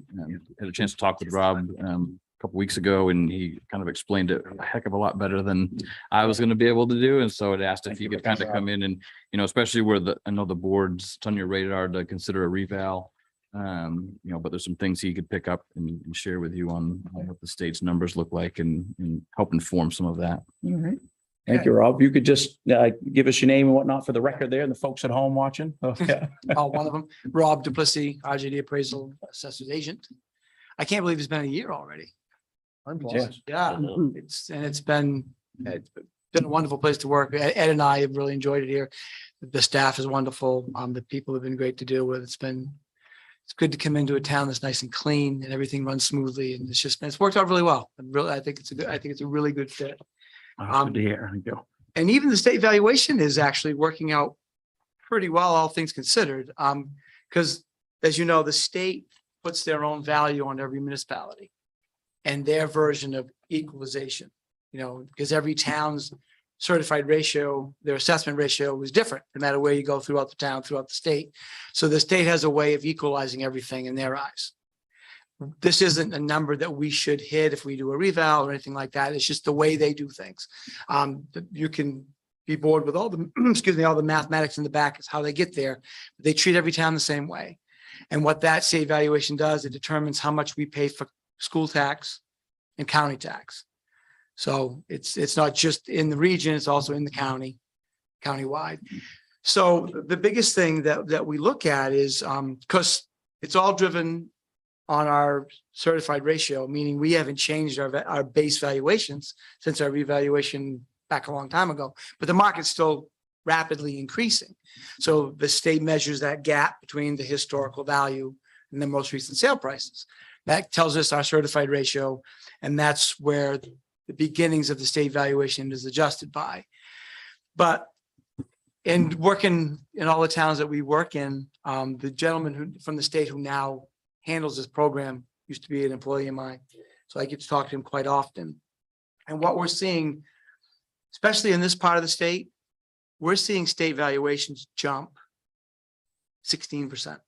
chance to talk with Rob a couple weeks ago, and he kind of explained it a heck of a lot better than I was gonna be able to do, and so it asked if Thank he you could for kind of coming, come in and, especially where I know the board's, it's on your radar to consider a reval. But there's some things he could pick up and share with you on what the state's numbers look like and help inform some of that. All right. Thank you, Rob. You could just give us your name and whatnot for the record there and the folks at home watching. Oh, yeah. One of them, Rob Duplessis, RJD Appraisal Assessor's Agent. I can't believe it's been a year already. Yes. Yeah, it's been a wonderful place to work. Ed and I have really enjoyed it here. The staff is wonderful. The people have been great to deal with. It's good to come into a town that's nice and clean and everything runs smoothly. And it's worked out really well. I think it's a really good fit. Good to hear. Thank you. And even the state valuation is actually working out pretty well, all things considered. Because as you know, the state puts their own value on every municipality and their version of equalization, because every town's certified ratio, their assessment ratio is different, no matter where you go throughout the town, throughout the state. So the state has a way of equalizing everything in their eyes. This isn't a number that we should hit if we do a reval or anything like that. It's just the way they do things. You can be bored with all the, all the mathematics in the back is how they get there. They treat every town the same way. And what that state valuation does, it determines how much we pay for school tax and county tax. So it's not just in the region, it's also in the county, countywide. So the biggest thing that we look at is because it's all driven on our certified ratio, meaning we haven't changed our base valuations since our revaluation back a long time ago, but the market's still rapidly increasing. So the state measures that gap between the historical value and the most recent sale prices. That tells us our certified ratio, and that's where the beginnings of the state valuation is adjusted by. But in working in all the towns that we work in, the gentleman from the state who now handles this program used to be an employee of mine. So I get to talk to him quite often. And what we're seeing, especially in this part of the state, we're seeing state valuations jump 16%.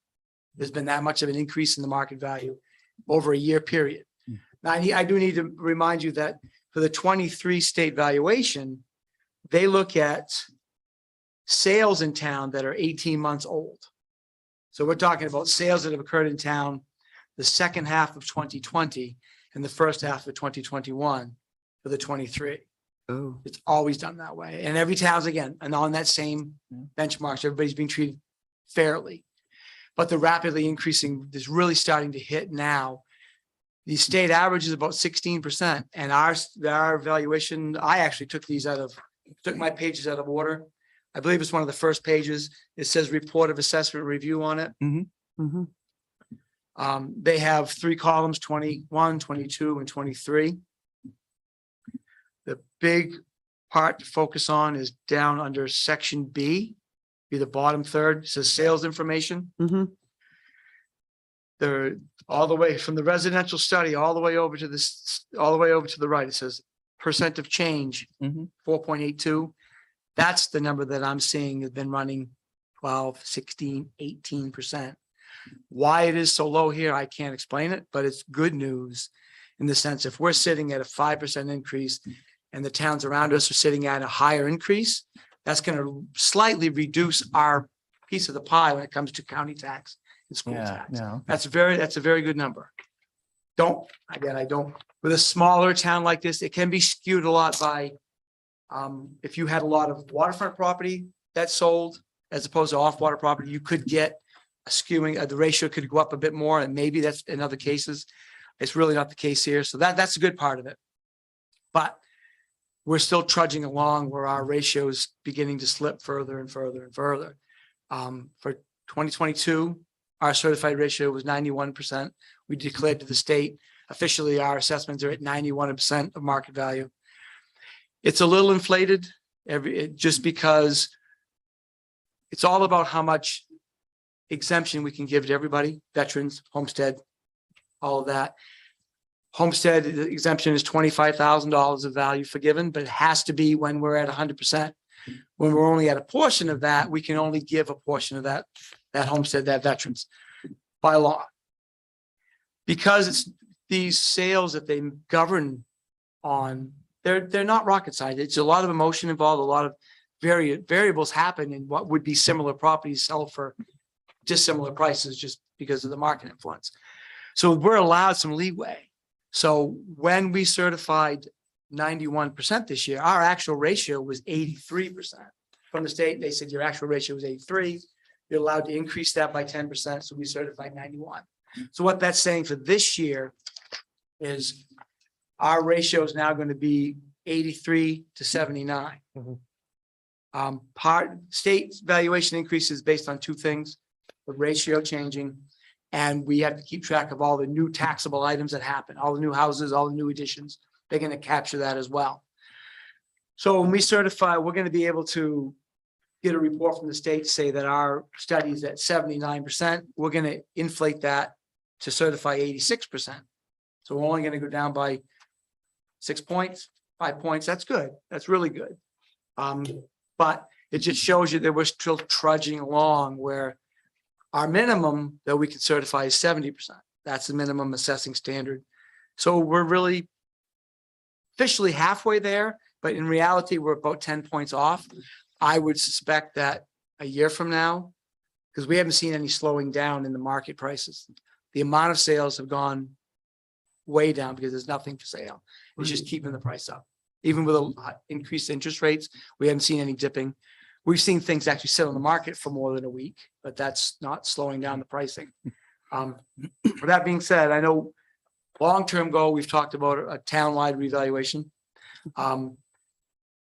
There's been that much of an increase in the market value over a year period. Now, I do need to remind you that for the 23 state valuation, they look at sales in town that are 18 months old. So we're talking about sales that have occurred in town the second half of 2020 and the first half of 2021 for the 23. Oh, It's always done that way. And every town's again, and on that same benchmark, so everybody's being treated fairly. But the rapidly increasing is really starting to hit now. The state average is about 16%. And our valuation, I actually took my pages out of order. I believe it's one of the first pages. It says report of assessment review on it. mm-hmm. They have 3 columns, 21, 22, and 23. The big part to focus on is down under section B, be the bottom third. It says sales information. Mm-hmm. They're all the way from the residential study all the way over to the right. It says percent of change, 4.82. That's the number that I'm seeing has been running 12, 16, 18%. Why it is so low here, I can't explain it, but it's good news in the sense if we're sitting at a 5% increase and the towns around us are sitting at a higher increase, that's going to slightly reduce our piece of the pie when it comes to county tax and school tax. Yeah. That's a very good number. With a smaller town like this, it can be skewed a lot by if you had a lot of waterfront property that sold as opposed to off water property, you could get a skewing, the ratio could go up a bit more, and maybe that's in other cases. It's really not the case here. So that's a good part of it. But we're still trudging along where our ratio is beginning to slip further and further and further. For 2022, our certified ratio was 91%. We declared to the state, officially our assessments are at 91% of market value. It's a little inflated just because it's all about how much exemption we can give to everybody, veterans, homestead, all of that. Homestead exemption is $25,000 of value forgiven, but it has to be when we're at 100%. When we're only at a portion of that, we can only give a portion of that homestead, that veterans by law. Because it's these sales that they govern on, they're not rocket science. It's a lot of emotion involved, a lot of variables happen in what would be similar properties sell for dissimilar prices, just because of the market influence. So we're allowed some leeway. So when we certified 91% this year, our actual ratio was 83%. From the state, they said your actual ratio was 83. You're allowed to increase that by 10%. So we certified 91. So what that's saying for this year is our ratio is now going to be 83 to 79. State valuation increases based on two things: the ratio changing, and we have to keep track of all the new taxable items that happen, all the new houses, all the new additions. They're going to capture that as well. So when we certify, we're going to be able to get a report from the state to say that our study is at 79%. We're going to inflate that to certify 86%. So we're only going to go down by 6 points, 5 points. That's good. That's really good. But it just shows you that we're still trudging along where our minimum that we can certify is 70%. That's the minimum assessing standard. So we're really officially halfway there, but in reality, we're about 10 points off. I would suspect that a year from now, because we haven't seen any slowing down in the market prices, the amount of sales have gone way down because there's nothing for sale. It's just keeping the price up. Even with increased interest rates, we haven't seen any dipping. We've seen things actually sit on the market for more than a week, but that's not slowing down the pricing. With that being said, I know long-term goal, we've talked about a town-wide revaluation. And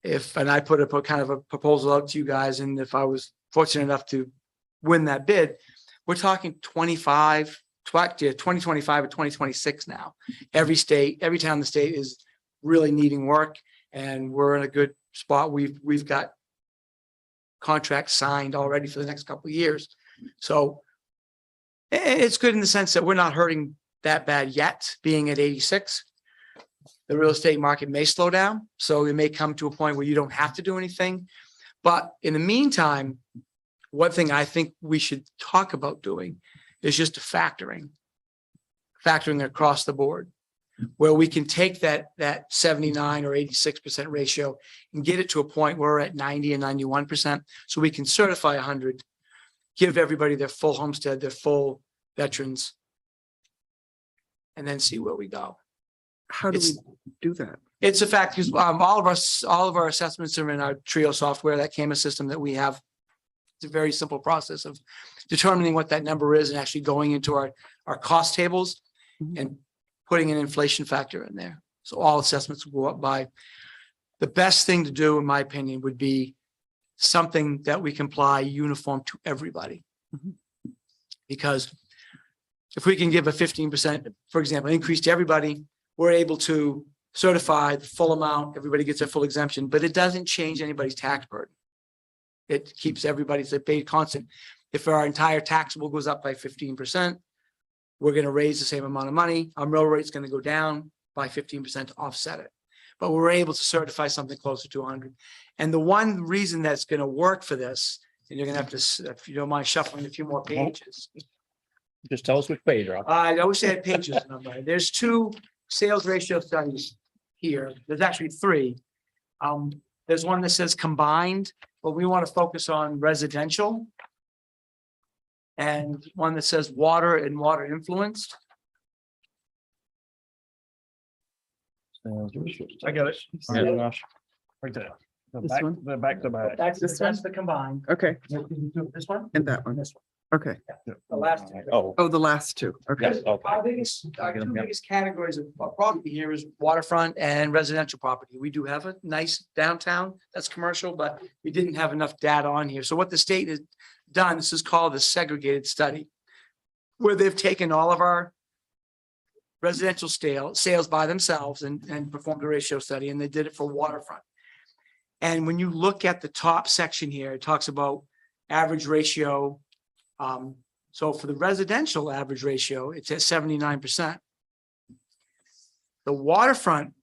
I put a kind of a proposal out to you guys, and if I was fortunate enough to win that bid, we're talking 2025 or 2026 now. Every town in the state is really needing work, and we're in a good spot. We've got contracts signed already for the next couple of years. So it's good in the sense that we're not hurting that bad yet, being at 86. The real estate market may slow down, so it may come to a point where you don't have to do anything. But in the meantime, one thing I think we should talk about doing is just factoring across the board, where we can take that 79 or 86% ratio and get it to a point where we're at 90 and 91%. So we can certify 100, give everybody their full homestead, their full veterans, and then see where we go. How do we do that? It's a fact because all of our assessments are in our Trio software, that CAMA system that we have. It's a very simple process of determining what that number is and actually going into our cost tables and putting an inflation factor in there. So all assessments will go up by. The best thing to do, in my opinion, would be something that we can apply uniform to everybody. Because if we can give a 15%, for example, increase to everybody, we're able to certify the full amount. Everybody gets their full exemption, but it doesn't change anybody's tax burden. It keeps everybody's paid constant. If our entire taxable goes up by 15%, we're going to raise the same amount of money. Our mill rate is going to go down by 15% to offset it. But we're able to certify something closer to 100. And the one reason that's going to work for this, and you're going to have to, if you don't mind shuffling a few more pages. Just tell us which page, Rob. I wish I had pages. There's two sales ratio studies here. There's actually three. There's one that says combined, but we want to focus on residential. And one that says water and water influenced. I got it. Yeah. Right there. This one? The back to back. That's the combined. Okay, This one? and that one. This one. Okay. The last two. Oh, Oh, the last two. Okay. yes, okay. Our two biggest categories of property here is waterfront and residential property. We do have a nice downtown that's commercial, but we didn't have enough data on here. So what the state has done, this is called the segregated study, where they've taken all of our residential sales by themselves and performed a ratio study, and they did it for waterfront. And when you look at the top section here, it talks about average ratio. So for the residential average ratio, it's at 79%. The waterfront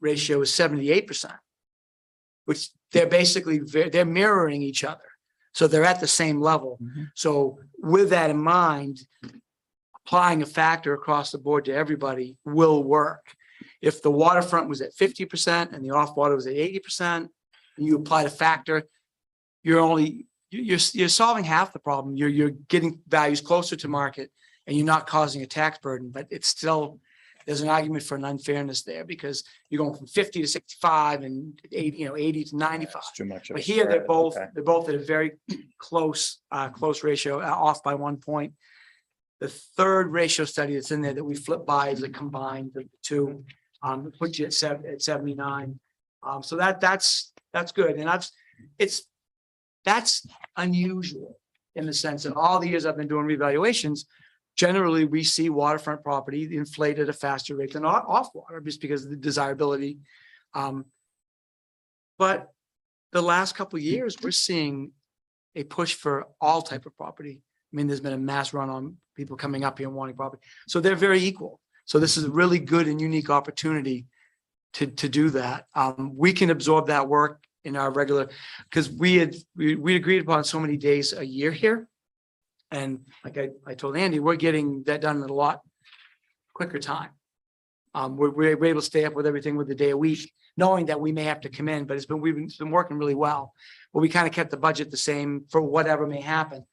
ratio is 78%, which they're basically, they're mirroring each other. So they're at the same level. So with that in mind, applying a factor across the board to everybody will work. If the waterfront was at 50% and the off water was at 80%, and you apply the factor, you're only you're solving half the problem. You're getting values closer to market and you're not causing a tax burden, but it's still, there's an argument for an unfairness there because you're going from 50 to 65 and 80, 80 to 95. It's too much. of But a here they're spread. both, Okay. they're both at a very close ratio, off by 1 point. The third ratio study that's in there that we flip by is a combined of the two, puts you at 79. So that's good. And that's unusual in the sense that all the years I've been doing revaluations, generally we see waterfront property inflate at a faster rate than off water just because of the desirability. But the last couple of years, we're seeing a push for all type of property. I mean, there's been a mass run on people coming up here and wanting property. So they're very equal. So this is a really good and unique opportunity to do that. We can absorb that work in our regular, because we agreed upon so many days a year here. And like I told Andy, we're getting that done in a lot quicker time. We're able to stay up with everything with the day a week, knowing that we may have to come in, but it's been working really well. But we kind of kept the budget the same for whatever may happen.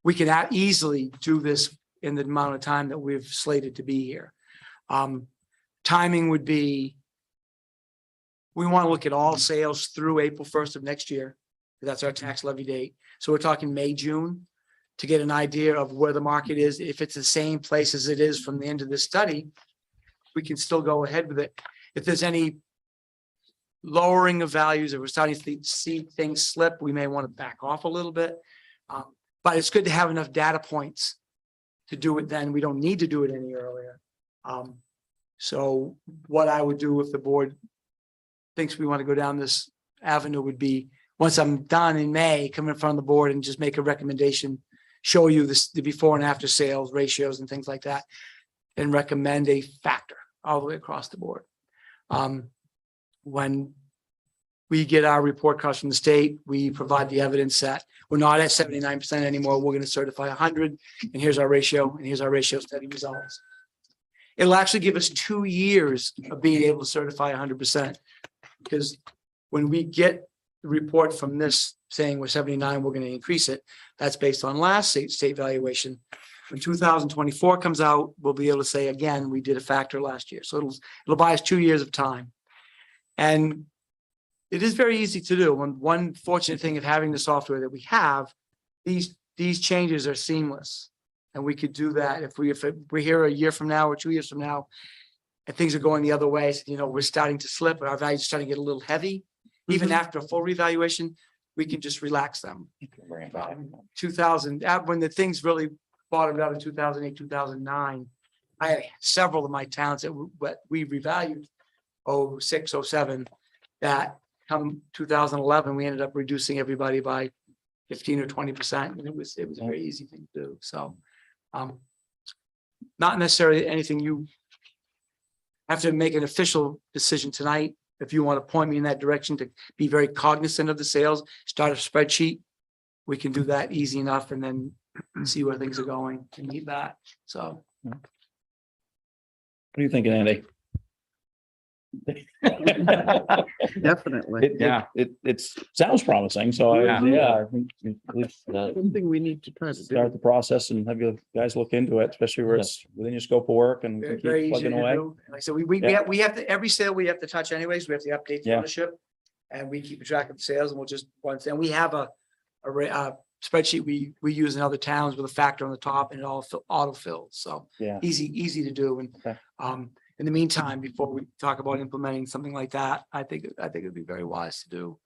We can easily do this in the amount of time that we've slated to be here. Timing would be, we want to look at all sales through April 1st of next year. That's our tax levy date. So we're talking May, June, to get an idea of where the market is. If it's the same place as it is from the end of this study, we can still go ahead with it. If there's any lowering of values, if we're starting to see things slip, we may want to back off a little bit. But it's good to have enough data points to do it then. We don't need to do it any earlier. So what I would do if the board thinks we want to go down this avenue would be, once I'm done in May, come in front of the board and just make a recommendation, show you the before and after sales ratios and things like that, and recommend a factor all the way across the board. When we get our report cards from the state, we provide the evidence that we're not at 79% anymore. We're going to certify 100, and here's our ratio, and here's our ratio study results. It'll actually give us 2 years of being able to certify 100%, because when we get the report from this saying we're 79, we're going to increase it. That's based on last state valuation. When 2024 comes out, we'll be able to say, again, we did a factor last year. So it'll buy us 2 years of time. And it is very easy to do. One fortunate thing of having the software that we have, these changes are seamless. And we could do that if we're here a year from now or 2 years from now, and things are going the other way. So, we're starting to slip, and our values are starting to get a little heavy. Even after a full revaluation, we can just relax them. 2000, when the things really bottomed out in 2008, 2009, I had several of my towns that we revalued, 06, 07, that come 2011, we ended up reducing everybody by 15 or 20%. And it was a very easy thing to do. So, not necessarily anything you have to make an official decision tonight. If you want to point me in that direction to be very cognizant of the sales, start a spreadsheet, we can do that easy enough and then see where things are going and meet that. So. What are you thinking, Andy? Definitely. It sounds promising. So I think at least Something we need to try to start do. the process and have you guys look into it, especially where it's within your scope of work and we can Very keep easy to plugging away. do. Like I said, we have to, every sale we have to touch anyways, we have to update the Yeah. ownership. And we keep track of the sales, and we'll just once, and we have a spreadsheet we use in other towns with a factor on the top, and it all auto fills. So Yeah. easy to do. And Okay. in the meantime, before we talk about implementing something like that, I think it'd be very wise to do.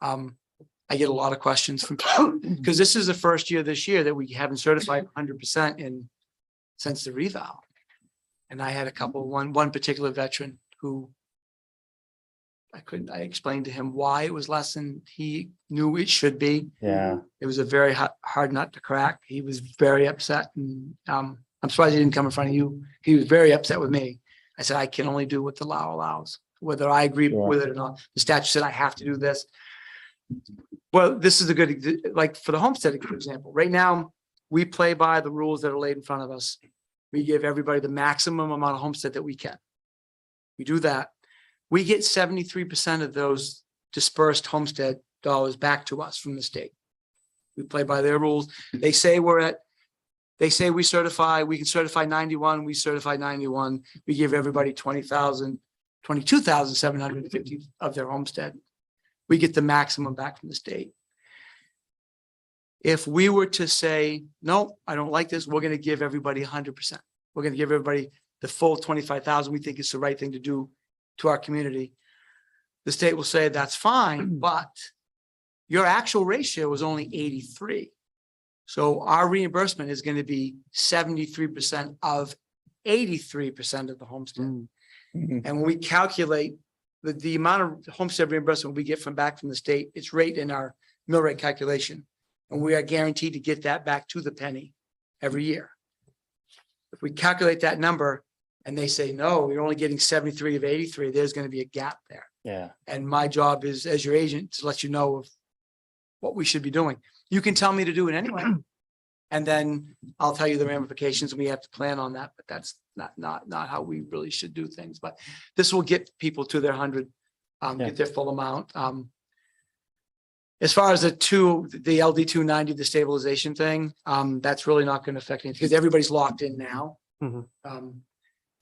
I get a lot of questions from because this is the first year this year that we haven't certified 100% since the reval. And I had a couple, one particular veteran who I explained to him why it was less than he knew it should be. Yeah. It was a very hard nut to crack. He was very upset, and I'm surprised he didn't come in front of you. He was very upset with me. I said, I can only do what the law allows, whether I agree Sure. with it or not. The statute said I have to do this. Well, this is a good, like for the homestead, for example, right now, we play by the rules that are laid in front of us. We give everybody the maximum amount of homestead that we can. We do that. We get 73% of those dispersed homestead dollars back to us from the state. We play by their rules. They say we can certify 91, we certify 91. We give everybody 22,750 of their homestead. We get the maximum back from the state. If we were to say, no, I don't like this, we're going to give everybody 100%. We're going to give everybody the full 25,000. We think it's the right thing to do to our community. The state will say, that's fine, but your actual ratio is only 83. So our reimbursement is going to be 73% of 83% of the homestead. And when we calculate the amount of homestead reimbursement we get back from the state, it's rate in our mill rate calculation. And we are guaranteed to get that back to the penny every year. If we calculate that number and they say, no, you're only getting 73 of 83, there's going to be a gap there. Yeah. And my job is, as your agent, to let you know of what we should be doing. You can tell me to do it anyway. And then I'll tell you the ramifications, and we have to plan on that, but that's not how we really should do things. But this will get people to their 100, get their full amount. As far as the LD 290, the stabilization thing, that's really not going to affect anything because everybody's locked in now.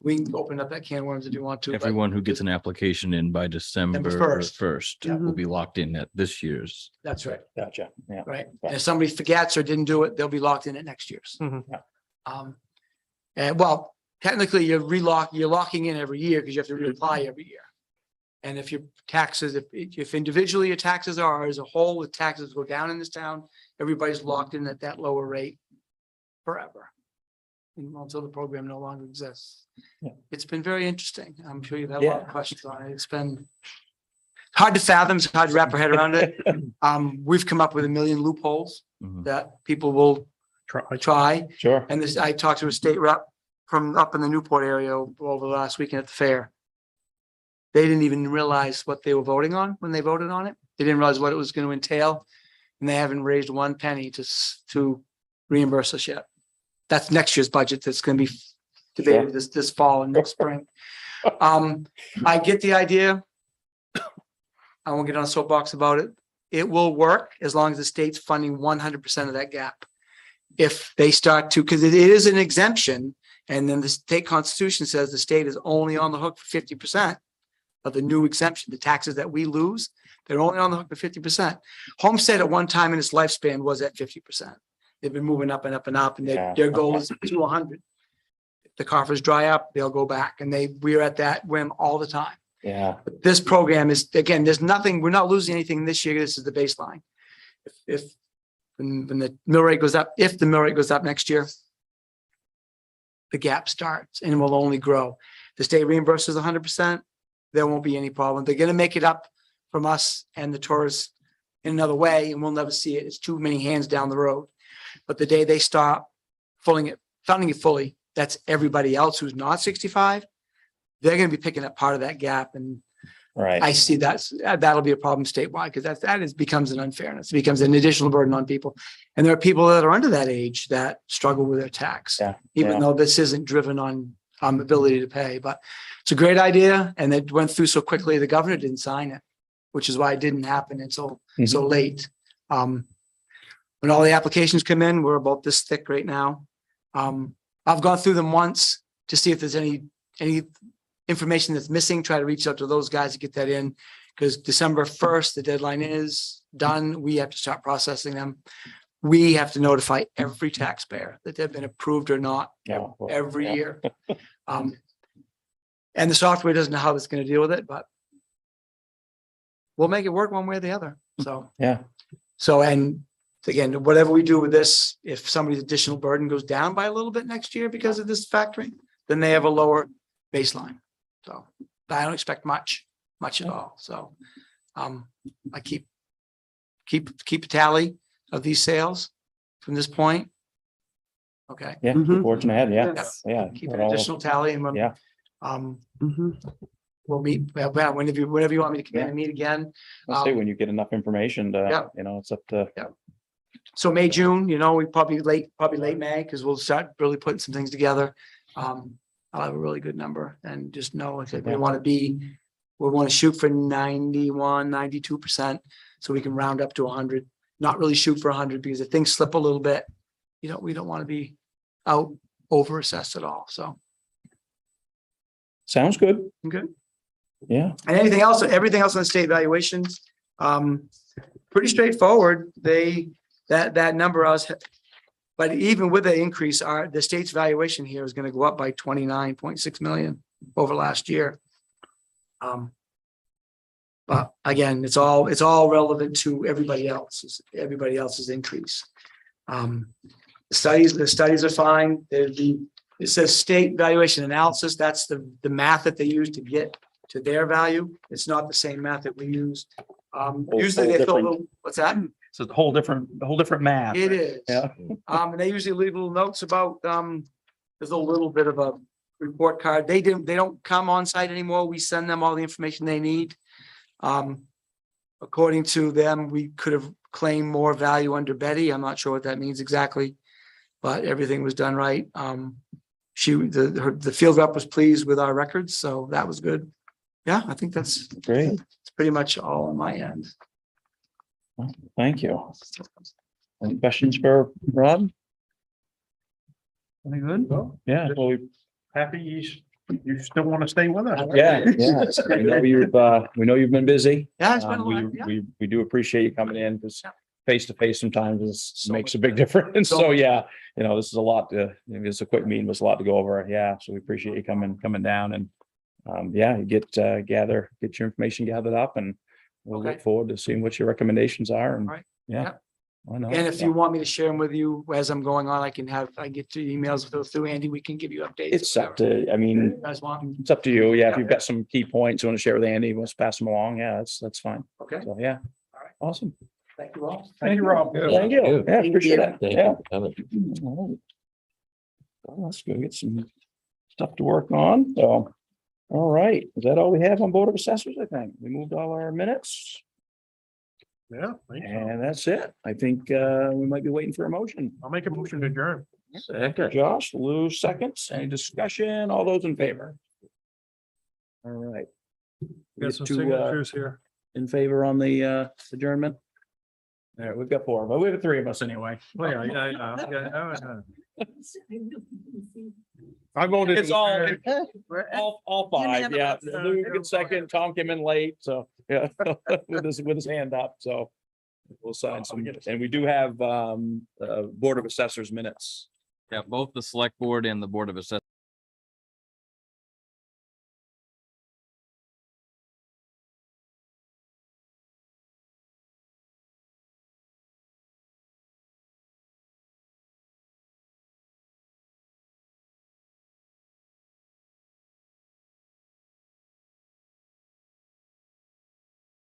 We can open up that can of worms if you want to. but Everyone who gets an application in by December December 1st. 1st will be locked in at this year's. That's right. Gotcha. Yeah. Right. And if somebody forgets or didn't do it, they'll be locked in at next year's. And well, technically you're locking in every year because you have to reapply every year. And if your taxes, if individually your taxes are as a whole, with taxes go down in this town, everybody's locked in at that lower rate forever. Until the program no longer exists. Yeah. It's been very interesting. I'm sure you've had a lot of questions on it. It's been hard to fathom, it's hard to wrap our head around it. We've come up with a million loopholes that people will try. Sure. And this, I talked to a state rep from up in the Newport area over the last weekend at the fair. They didn't even realize what they were voting on when they voted on it. They didn't realize what it was going to entail. And they haven't raised one penny to reimburse us yet. That's next year's budget that's going to be debated this fall and next spring. I get the idea. I won't get on a soapbox about it. It will work as long as the state's funding 100% of that gap. If they start to, because it is an exemption, and then the state constitution says the state is only on the hook for 50% of the new exemption, the taxes that we lose, they're only on the hook for 50%. Homestead at one time in its lifespan was at 50%. They've been moving up and up and up, and their goal is to 100. If the coffers dry up, they'll go back, and we're at that whim all the time. Yeah. But this program is, again, there's nothing, we're not losing anything this year. This is the baseline. When the mill rate goes up, if the mill rate goes up next year, the gap starts and will only grow. The state reimburses 100%. There won't be any problem. They're going to make it up from us and the tourists in another way, and we'll never see it. It's too many hands down the road. But the day they stop funding it fully, that's everybody else who's not 65. They're going to be picking up part of that gap. And I see that'll be a problem statewide, because that becomes an unfairness. It becomes an additional burden on people. And there are people that are under that age that struggle with their tax, even though this isn't driven on ability to pay. But it's a great idea. And it went through so quickly, the governor didn't sign it, which is why it didn't happen until so late. When all the applications come in, we're about this thick right now. I've gone through them once to see if there's any information that's missing, try to reach out to those guys to get that in, because December 1st, the deadline is done. We have to start processing them. We have to notify every taxpayer that they've been approved or not every year. And the software doesn't know how it's going to deal with it, but we'll make it work one way or the other. So, and again, whatever we do with this, if somebody's additional burden goes down by a little bit next year because of this factoring, then they have a lower baseline. So I don't expect much at all. So I keep a tally of these sales from this point. Okay. Yeah. Fortune ahead. Yeah. Keep an additional tally, and we'll meet whenever you want me to come in and meet again. I'll say when you get enough information to, it's up to. So May, June, we probably late May, because we'll start really putting some things together. I'll have a really good number, and just know if we want to shoot for 91, 92%, so we can round up to 100. not really shoot for 100, because if things slip a little bit, we don't want to be out over assessed at all. So, Sounds good. okay. Yeah. And everything else on the state valuations, pretty straightforward. That number but even with the increase, the state's valuation here is going to go up by 29.6 million over last year. But again, it's all relevant to everybody else's increase. The studies are fine. It says state valuation analysis. That's the math that they use to get to their value. It's not the same math that we use. Usually they throw a little, what's that? It's a whole different math. It is. Yeah. And they usually leave little notes about, there's a little bit of a report card. They don't come on site anymore. We send them all the information they need. According to them, we could have claimed more value under Betty. I'm not sure what that means exactly, but everything was done right. The field rep was pleased with our records, so that was good. Yeah, I think that's Great. it's pretty much all on my end. Thank you. Any questions for Rob? Any good? Yeah, well, Happy you still want to stay with us. yeah. We know you've been busy. Yeah, it's been a lot. Yeah. We do appreciate you coming in, because Yeah. face to face sometimes So makes a much big difference. So So much yeah, this is a lot it's a quick meeting, but it's a lot to go over. Yeah, so we appreciate you coming down and you get your information gathered up, and we'll look Okay. forward to seeing what your recommendations are. And All right. yeah. Yeah. Why not? And if you want me to share them with you as I'm going on, I get to emails through Andy. We can give you updates. It's up to, You guys want? it's up to you. Yeah, if Yeah. you've got some key points you want to share with Andy, let's pass them along. Yeah, that's fine. Okay. So, yeah. All right. Awesome. Thank you all. Thank you, Rob. Thank you. Yeah, appreciate it. Thank Yeah. you for coming. All right. Well, let's go get some stuff to work on. So, all right. Is that all we have on Board of Assessors? I think we moved all our minutes, Yeah, I think so. and that's it. I think we might be waiting for a motion. I'll make a motion to adjourn. Second. Josh, Lou, seconds. Any discussion? All those in favor? All right. Got some Get to, signatures here. in favor on the adjournment? All right, we've got four, but we have three of us anyway. Oh, yeah. I voted. It's all five, yeah. minutes. Lou gets second, Tom came in late, so, yeah, with his hand up, so. We'll sign some, and we do have Board of Assessors minutes. Yeah, both the select board and the board of assessors